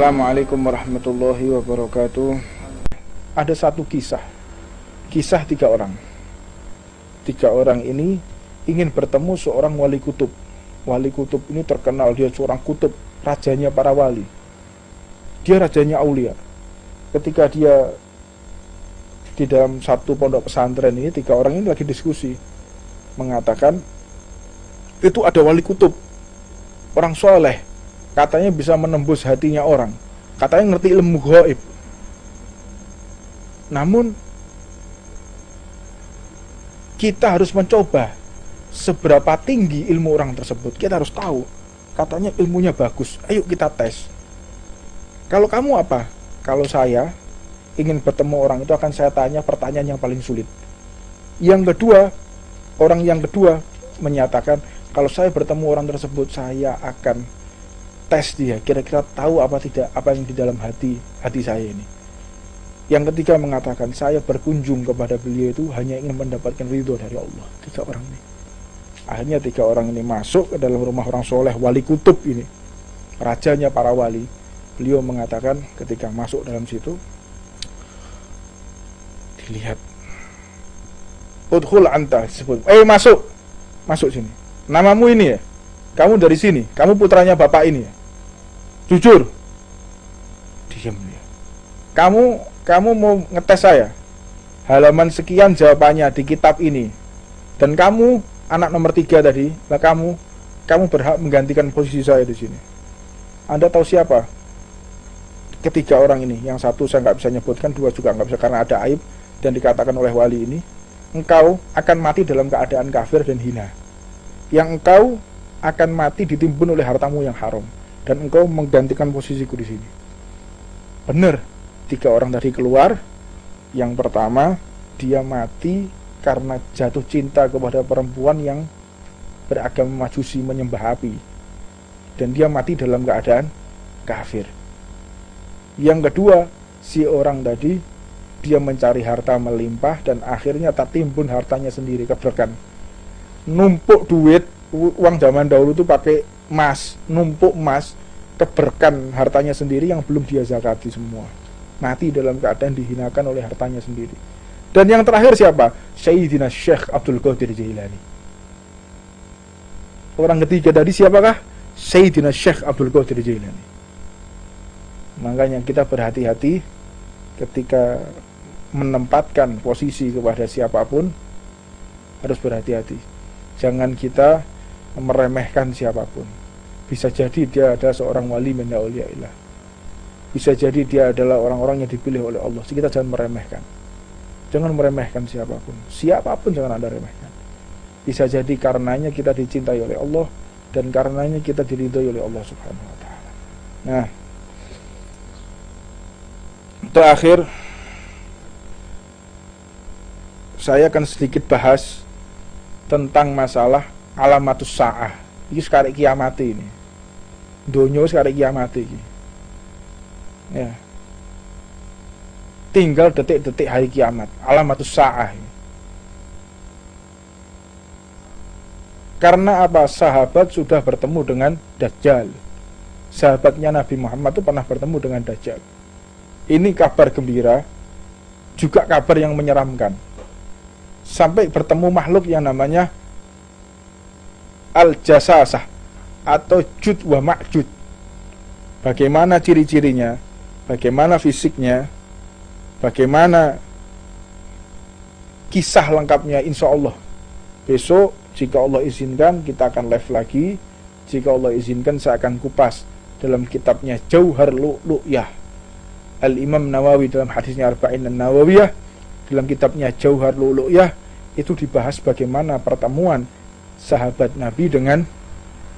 Assalamualaikum warahmatullahi wabarakatuh. Ada satu kisah tiga orang. Tiga orang ini ingin bertemu seorang wali kutub. Wali kutub ini terkenal, dia seorang kutub, rajanya para wali. Dia rajanya aulia. Ketika dia di dalam satu pondok pesantren ini, tiga orang ini lagi diskusi, mengatakan itu ada wali kutub, orang soleh, katanya bisa menembus hatinya orang, katanya ngerti ilmu gaib. Namun kita harus mencoba seberapa tinggi ilmu orang tersebut. Kita harus tahu, katanya ilmunya bagus, ayo kita tes. Kalau kamu apa? Kalau saya ingin bertemu orang itu akan saya tanya pertanyaan yang paling sulit. Yang kedua, orang yang kedua menyatakan, kalau saya bertemu orang tersebut saya akan tes dia, kira-kira tahu apa tidak apa yang di dalam hati saya ini. Yang ketiga mengatakan, saya berkunjung kepada beliau itu hanya ingin mendapatkan ridho dari Allah. Tiga orang ini. Akhirnya tiga orang ini masuk ke dalam rumah orang soleh, wali kutub ini, rajanya para wali. Beliau mengatakan ketika masuk dalam situ, dilihat, udkhul anta, disebut, masuk sini. Namamu ini ya? Kamu dari sini? Kamu putranya bapak ini ya? Jujur. Diam dia. Kamu mau ngetes saya? Halaman sekian jawabannya di kitab ini. Dan kamu anak nomor 3 tadi, lah kamu berhak menggantikan posisi saya di sini. Anda tahu siapa? Ketiga orang ini, yang satu saya nggak bisa nyebutkan, dua juga nggak bisa karena ada aib, dan dikatakan oleh wali ini, engkau akan mati dalam keadaan kafir dan hina. Yang engkau akan mati ditimbun oleh hartamu yang haram, dan engkau menggantikan posisiku di sini. Benar, tiga orang tadi keluar. Yang pertama, dia mati karena jatuh cinta kepada perempuan yang beragama Majusi, menyembah api, dan dia mati dalam keadaan kafir. Yang kedua, si orang tadi dia mencari harta melimpah dan akhirnya tak timbun hartanya sendiri, keberkan. Numpuk duit, uang zaman dahulu itu pakai emas, numpuk emas, keberkan hartanya sendiri yang belum dia zakati semua. Mati dalam keadaan dihinakan oleh hartanya sendiri. Dan yang terakhir siapa? Sayyidina Syekh Abdul Qadir Jailani. Orang ketiga tadi siapakah? Sayyidina Syekh Abdul Qadir Jailani. Makanya kita berhati-hati ketika menempatkan posisi kepada siapapun, harus berhati-hati. Jangan kita meremehkan siapapun. Bisa jadi dia adalah seorang wali min auliyaillah. Bisa jadi dia adalah orang-orang yang dipilih oleh Allah. Jadi kita jangan meremehkan. Jangan meremehkan siapapun. Siapapun jangan Anda remehkan. Bisa jadi karenanya kita dicintai oleh Allah, dan karenanya kita diridhoi oleh Allah Subhanahu wa taala. Nah, terakhir saya akan sedikit bahas tentang masalah alamatus sa'ah. Ini sekarang kiamat ini. Dunia sekarang kiamat ini. Ya. Tinggal detik-detik hari kiamat. Alamatus sa'ah. Karena apa? Sahabat sudah bertemu dengan Dajjal. Sahabatnya Nabi Muhammad itu pernah bertemu dengan Dajjal. Ini kabar gembira, juga kabar yang menyeramkan. Sampai bertemu makhluk yang namanya Al-Jasasah atau Jud wa Ma'jud. Bagaimana ciri-cirinya, bagaimana fisiknya, bagaimana kisah lengkapnya, insya Allah besok jika Allah izinkan kita akan live lagi. Jika Allah izinkan saya akan kupas dalam kitabnya Jauhar Lu'lu'yah. Al-Imam Nawawi dalam hadisnya Arba'in An-Nawawiyah, dalam kitabnya Jauhar Lu'lu'yah, itu dibahas bagaimana pertemuan sahabat Nabi dengan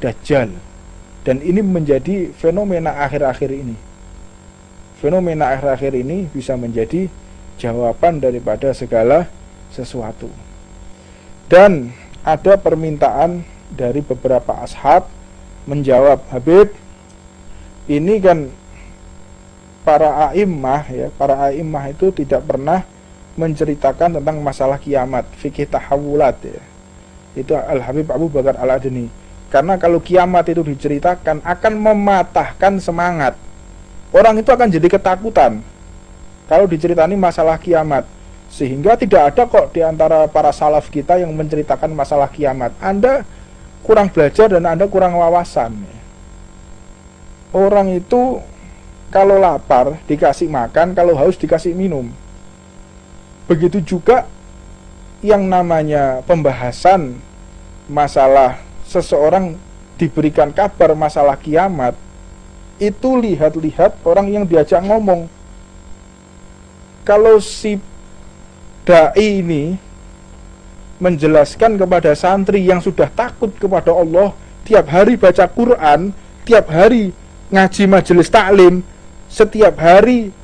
Dajjal. Dan ini menjadi fenomena akhir-akhir ini. Fenomena akhir-akhir ini bisa menjadi jawaban daripada segala sesuatu. Dan ada permintaan dari beberapa ashab menjawab, Habib, ini kan para a'immah ya, para a'immah itu tidak pernah menceritakan tentang masalah kiamat, fikih tahawulat ya. Itu Al-Habib Abu Bakar Al-Adni. Karena kalau kiamat itu diceritakan akan mematahkan semangat orang itu akan jadi ketakutan kalau diceritani masalah kiamat. Sehingga tidak ada kok di antara para salaf kita yang menceritakan masalah kiamat. Anda kurang belajar dan Anda kurang wawasan. Orang itu kalau lapar dikasih makan, kalau haus dikasih minum. Begitu juga yang namanya pembahasan masalah seseorang diberikan kabar masalah kiamat, itu lihat-lihat orang yang diajak ngomong. Kalau si dai ini menjelaskan kepada santri yang sudah takut kepada Allah, tiap hari baca Quran, tiap hari ngaji majelis taklim, setiap hari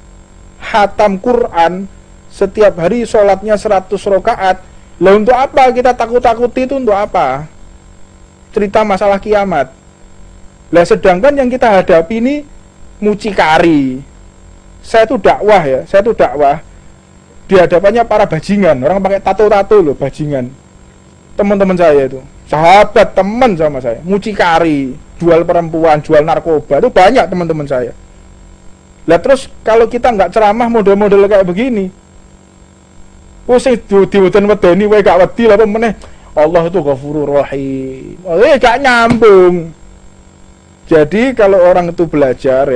khatam Quran, setiap hari sholatnya 100 rakaat. Lah untuk apa kita takut-takuti itu, untuk apa? Cerita masalah kiamat. Lah sedangkan yang kita hadapi ini mucikari. Saya itu dakwah di hadapannya para bajingan, orang pakai tato-tato loh, bajingan. Teman-teman saya itu, sahabat teman sama saya, mucikari, jual perempuan, jual narkoba, itu banyak teman-teman saya. Lah terus kalau kita nggak ceramah model-model kayak begini, sing diweden-wedeni wae gak wedi lah meneh. Allah itu Ghafurur Rahim. Gak nyambung. Jadi kalau orang itu belajar,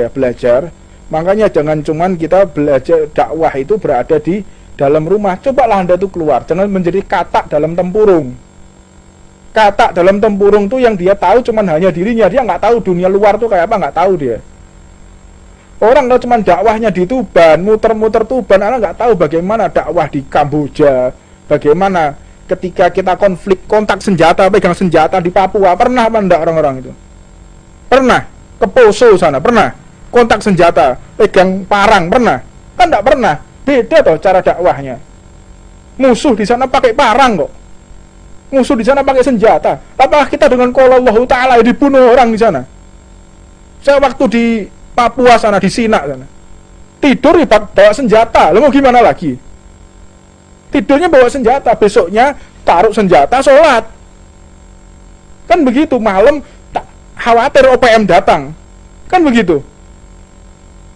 makanya jangan cuman kita belajar dakwah itu berada di dalam rumah. Cobalah Anda itu keluar, jangan menjadi katak dalam tempurung. Katak dalam tempurung tuh yang dia tahu cuman hanya dirinya, dia nggak tahu dunia luar tuh kayak apa, nggak tahu dia. Orang kalau cuman dakwahnya di Tuban, muter-muter Tuban, Anda nggak tahu bagaimana dakwah di Kamboja, bagaimana ketika kita kontak senjata, pegang senjata di Papua. Pernah apa enggak orang-orang itu? Pernah ke Poso sana, pernah kontak senjata, pegang parang, pernah? Kan enggak pernah. Beda toh cara dakwahnya. Musuh di sana pakai parang kok. Musuh di sana pakai senjata. Apakah kita dengan qala Allah Ta'ala dibunuh orang di sana? Saya waktu di Papua sana, di Sinak sana, tidur bawa senjata. Lalu mau gimana lagi? Tidurnya bawa senjata, besoknya taruh senjata, sholat. Kan begitu, malam tak khawatir OPM datang. Kan begitu.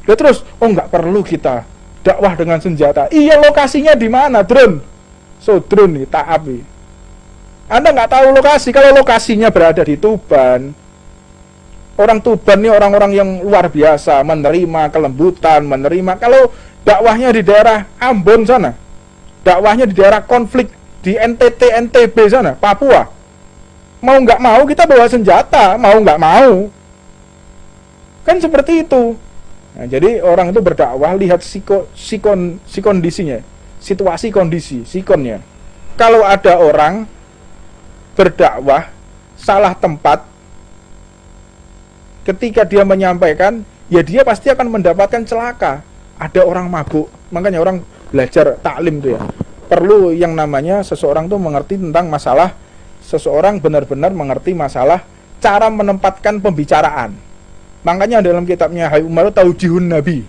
Ya terus, nggak perlu kita dakwah dengan senjata. Iya, lokasinya di mana? Drone. So drone nih, taab nih. Anda nggak tahu lokasi. Kalau lokasinya berada di Tuban, orang Tuban nih orang-orang yang luar biasa, menerima kelembutan, menerima. Kalau dakwahnya di daerah Ambon sana, dakwahnya di daerah konflik di NTT, NTB sana, Papua, mau nggak mau kita bawa senjata, mau nggak mau. Kan seperti itu. Nah, jadi orang itu berdakwah lihat kondisinya, situasi kondisi, sikonnya. Kalau ada orang berdakwah salah tempat, ketika dia menyampaikan, ya dia pasti akan mendapatkan celaka. Ada orang mabuk, makanya orang belajar taklim itu ya, perlu yang namanya seseorang tuh mengerti tentang masalah, seseorang benar-benar mengerti masalah cara menempatkan pembicaraan. Makanya dalam kitabnya Hai Umar Taujihun Nabi,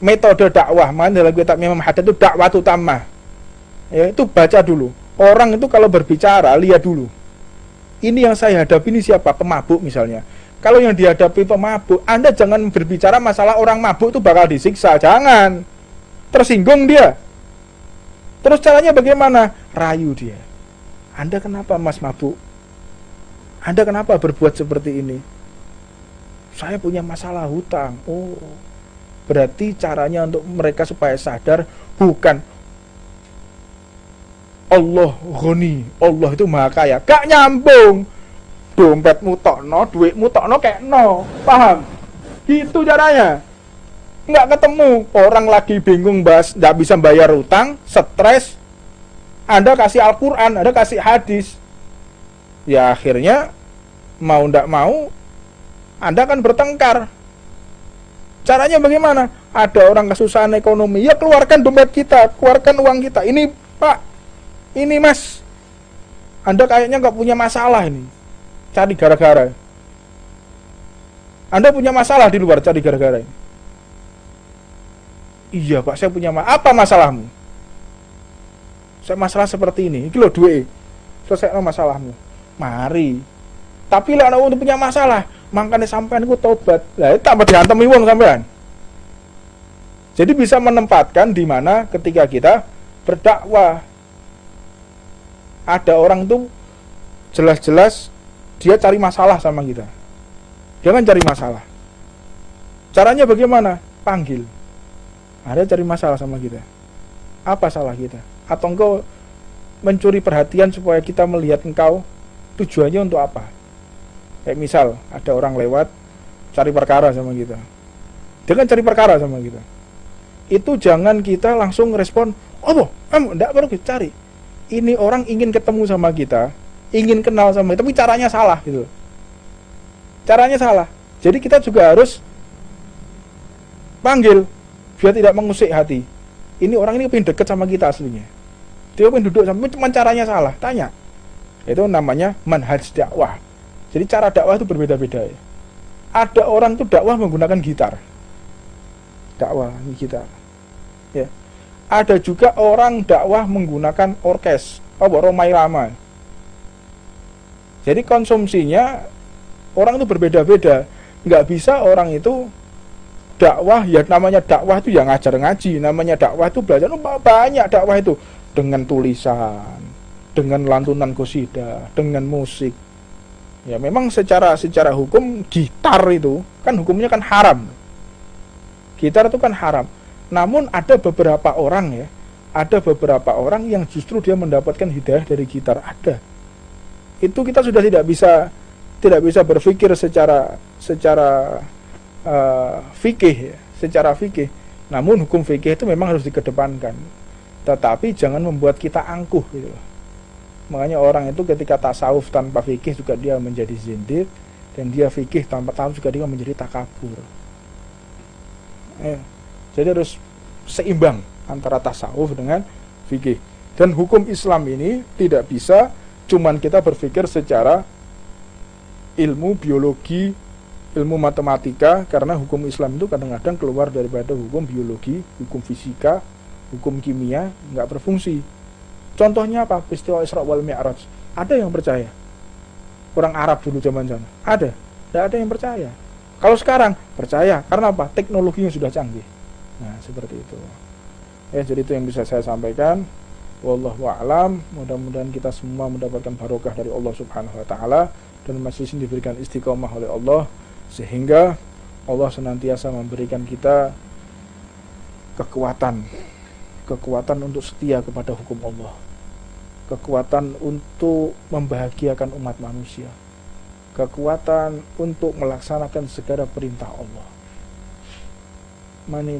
metode dakwah, makanya dalam kitabnya Imam Haddad itu dakwah utama. Ya, itu baca dulu. Orang itu kalau berbicara, lihat dulu. Ini yang saya hadapi ini siapa? Pemabuk misalnya. Kalau yang dihadapi pemabuk, Anda jangan berbicara masalah orang mabuk itu bakal disiksa. Jangan. Tersinggung dia. Terus caranya bagaimana? Rayu dia. Anda kenapa mas mabuk? Anda kenapa berbuat seperti ini? Saya punya masalah hutang. Oh, berarti caranya untuk mereka supaya sadar bukan Allah Ghani, Allah itu maha kaya. Gak nyambung. Dompetmu tokno, duitmu tokno kayak no. Paham? Gitu caranya. Nggak ketemu. Orang lagi bingung bahas, nggak bisa bayar hutang, stres. Anda kasih Al-Quran, Anda kasih hadis. Ya akhirnya mau nggak mau Anda akan bertengkar. Caranya bagaimana? Ada orang kesusahan ekonomi, ya keluarkan dompet kita, keluarkan uang kita. Ini Pak, ini Mas, Anda kayaknya nggak punya masalah ini. Cari gara-gara. Anda punya masalah di luar, cari gara-gara ini. Iya Pak, saya punya masalah. Apa masalahmu? Saya masalah seperti ini. Iki lho duit. Selesaikan masalahmu. Mari. Tapi lah untuk punya masalah, Makanya sampean ku tobat. Lah itu tambah diantemi wong sampean. Jadi bisa menempatkan di mana ketika kita berdakwah ada orang tuh jelas-jelas dia cari masalah sama kita. Jangan cari masalah. Caranya bagaimana? Panggil. Ada cari masalah sama kita. Apa salah kita? Atau engkau mencuri perhatian supaya kita melihat engkau, tujuannya untuk apa? Kayak misal ada orang lewat cari perkara sama kita. Dia kan cari perkara sama kita. Itu jangan kita langsung respon, "Oh, enggak perlu kita cari." Ini orang ingin ketemu sama kita, ingin kenal sama kita, tapi caranya salah gitu. Caranya salah. Jadi kita juga harus panggil biar tidak mengusik hati. Ini orang ini pengen deket sama kita aslinya. Dia pengen duduk sama, cuma caranya salah. Tanya. Itu namanya manhaj dakwah. Jadi cara dakwah itu berbeda-beda ya. Ada orang tuh dakwah menggunakan gitar. Dakwah gitar. Ya. Ada juga orang dakwah menggunakan orkes, romai lama. Jadi konsumsinya orang itu berbeda-beda. Nggak bisa orang itu dakwah, ya namanya dakwah itu yang ngajar ngaji, namanya dakwah itu belajar. Banyak dakwah itu dengan tulisan, dengan lantunan qasidah, dengan musik. Ya memang secara hukum gitar itu kan hukumnya kan haram. Gitar itu kan haram. Namun ada beberapa orang yang justru dia mendapatkan hidayah dari gitar. Ada. Itu kita sudah tidak bisa berpikir secara fikih ya, secara fikih. Namun hukum fikih itu memang harus dikedepankan. Tetapi jangan membuat kita angkuh gitu. Makanya orang itu ketika tasawuf tanpa fikih juga dia menjadi zindiq, dan dia fikih tanpa tasawuf juga dia menjadi takabur. Jadi harus seimbang antara tasawuf dengan fikih. Dan hukum Islam ini tidak bisa cuman kita berpikir secara ilmu biologi, ilmu matematika, karena hukum Islam itu kadang-kadang keluar daripada hukum biologi, hukum fisika, hukum kimia, nggak berfungsi. Contohnya apa? Peristiwa Isra wal Mi'raj. Ada yang percaya? Orang Arab dulu zaman sana. Ada. Tidak ada yang percaya. Kalau sekarang percaya. Karena apa? Teknologinya sudah canggih. Nah, seperti itu. Jadi itu yang bisa saya sampaikan. Wallahu a'lam. Mudah-mudahan kita semua mendapatkan barokah dari Allah Subhanahu wa taala dan masing-masing diberikan istiqomah oleh Allah sehingga Allah senantiasa memberikan kita kekuatan untuk setia kepada hukum Allah, kekuatan untuk membahagiakan umat manusia, kekuatan untuk melaksanakan segala perintah Allah.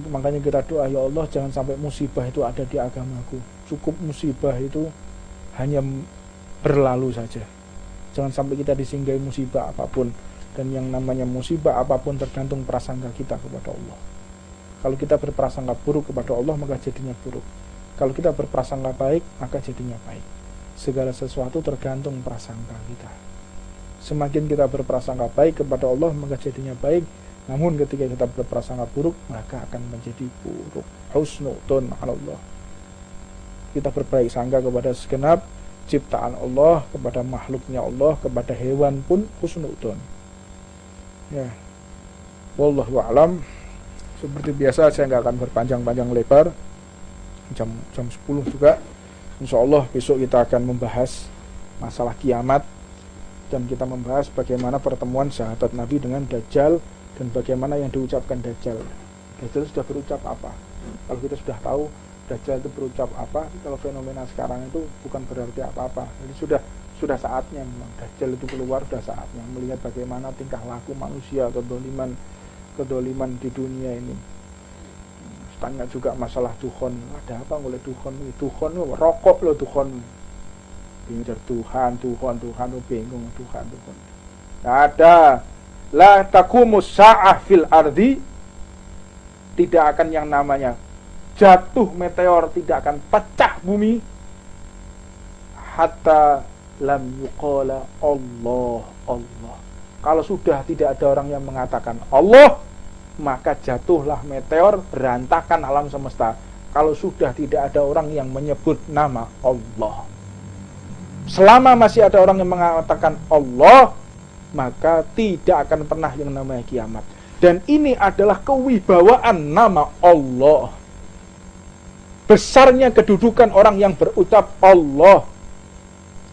Makanya kita doa, ya Allah jangan sampai musibah itu ada di agamaku. Cukup musibah itu hanya berlalu saja. Jangan sampai kita disinggahi musibah apapun. Dan yang namanya musibah apapun tergantung prasangka kita kepada Allah. Kalau kita berprasangka buruk kepada Allah, maka jadinya buruk. Kalau kita berprasangka baik, maka jadinya baik. Segala sesuatu tergantung prasangka kita. Semakin kita berprasangka baik kepada Allah, maka jadinya baik. Namun ketika kita berprasangka buruk, maka akan menjadi buruk. Husnudun 'ala Allah. Kita berbaik sangka kepada segenap ciptaan Allah, kepada makhluknya Allah, kepada hewan pun husnudun. Ya. Wallahu a'lam. Seperti biasa saya nggak akan berpanjang-panjang lebar. Jam 10 juga. Insya Allah besok kita akan membahas masalah kiamat. Dan kita membahas bagaimana pertemuan sahabat Nabi dengan Dajjal. Dan bagaimana yang diucapkan Dajjal. Dajjal sudah berucap apa? Kalau kita sudah tahu Dajjal itu berucap apa, kalau fenomena sekarang itu bukan berarti apa-apa. Jadi sudah saatnya memang Dajjal itu keluar, sudah saatnya melihat bagaimana tingkah laku manusia, kedoliman di dunia ini. Tanya juga masalah dukhon. Ada apa oleh dukhon? Dukhon rokok loh dukhon. Bingung Tuhan, bingung Tuhan. Ada. La taqumus sa'ah fil ardi. Tidak akan yang namanya jatuh meteor, tidak akan pecah bumi hatta lam yuqala Allah. Kalau sudah tidak ada orang yang mengatakan Allah, maka jatuhlah meteor, berantakan alam semesta. Kalau sudah tidak ada orang yang menyebut nama Allah, selama masih ada orang yang mengatakan Allah, maka tidak akan pernah yang namanya kiamat. Dan ini adalah kewibawaan nama Allah. Besarnya kedudukan orang yang berucap Allah.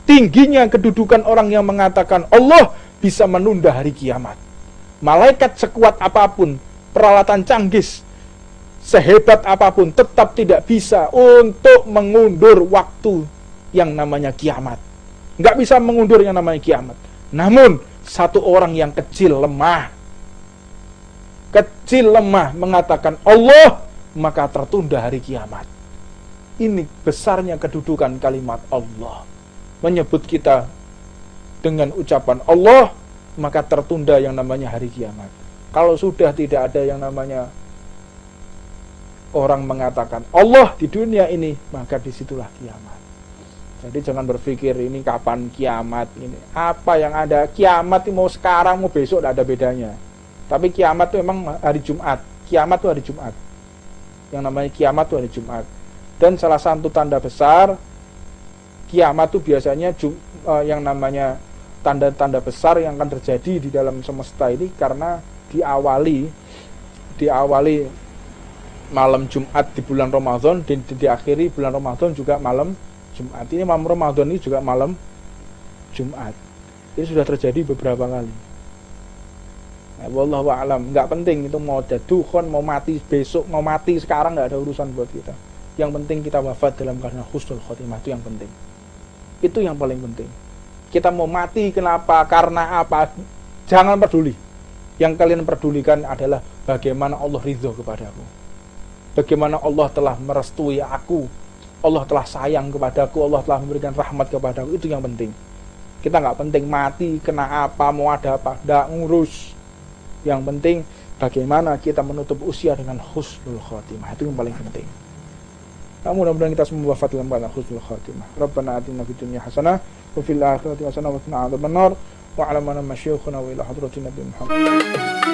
Tingginya kedudukan orang yang mengatakan Allah bisa menunda hari kiamat. Malaikat sekuat apapun, peralatan canggih sehebat apapun, tetap tidak bisa untuk mengundur waktu yang namanya kiamat. Nggak bisa mengundur yang namanya kiamat. Namun, satu orang yang kecil lemah mengatakan Allah, maka tertunda hari kiamat. Ini besarnya kedudukan kalimat Allah. Menyebut kita dengan ucapan Allah, maka tertunda yang namanya hari kiamat. Kalau sudah tidak ada yang namanya orang mengatakan Allah di dunia ini, maka disitulah kiamat. Jadi jangan berpikir ini kapan kiamat ini. Apa yang ada, kiamat mau sekarang mau besok tidak ada bedanya. Tapi kiamat itu memang hari Jumat. Kiamat itu hari Jumat. Yang namanya kiamat itu hari Jumat. Dan salah satu tanda besar kiamat itu biasanya yang namanya tanda-tanda besar yang akan terjadi di dalam semesta ini karena diawali malam Jumat di bulan Ramadan dan diakhiri bulan Ramadan juga malam Jumat. Ini malam Ramadan ini juga malam Jumat. Ini sudah terjadi beberapa kali. Wallahu a'lam. Nggak penting itu mau jatuh, mau mati besok, mau mati sekarang, nggak ada urusan buat kita. Yang penting kita wafat dalam keadaan husnul khotimah, itu yang penting. Itu yang paling penting. Kita mau mati kenapa, karena apa, jangan peduli. Yang kalian pedulikan adalah bagaimana Allah ridho kepadaku, bagaimana Allah telah merestui aku, Allah telah sayang kepadaku, Allah telah memberikan rahmat kepadaku. Itu yang penting. Kita nggak penting mati kena apa, mau ada apa, nggak ngurus. Yang penting bagaimana kita menutup usia dengan husnul khotimah. Itu yang paling penting. Mudah-mudahan kita semua wafat dalam keadaan husnul khotimah. Rabbana atina fid dunya hasanah wa fil akhirati hasanah wa qina adzabannar wa 'ala man masyayikhuna wa ila hadratin nabiy Muhammad.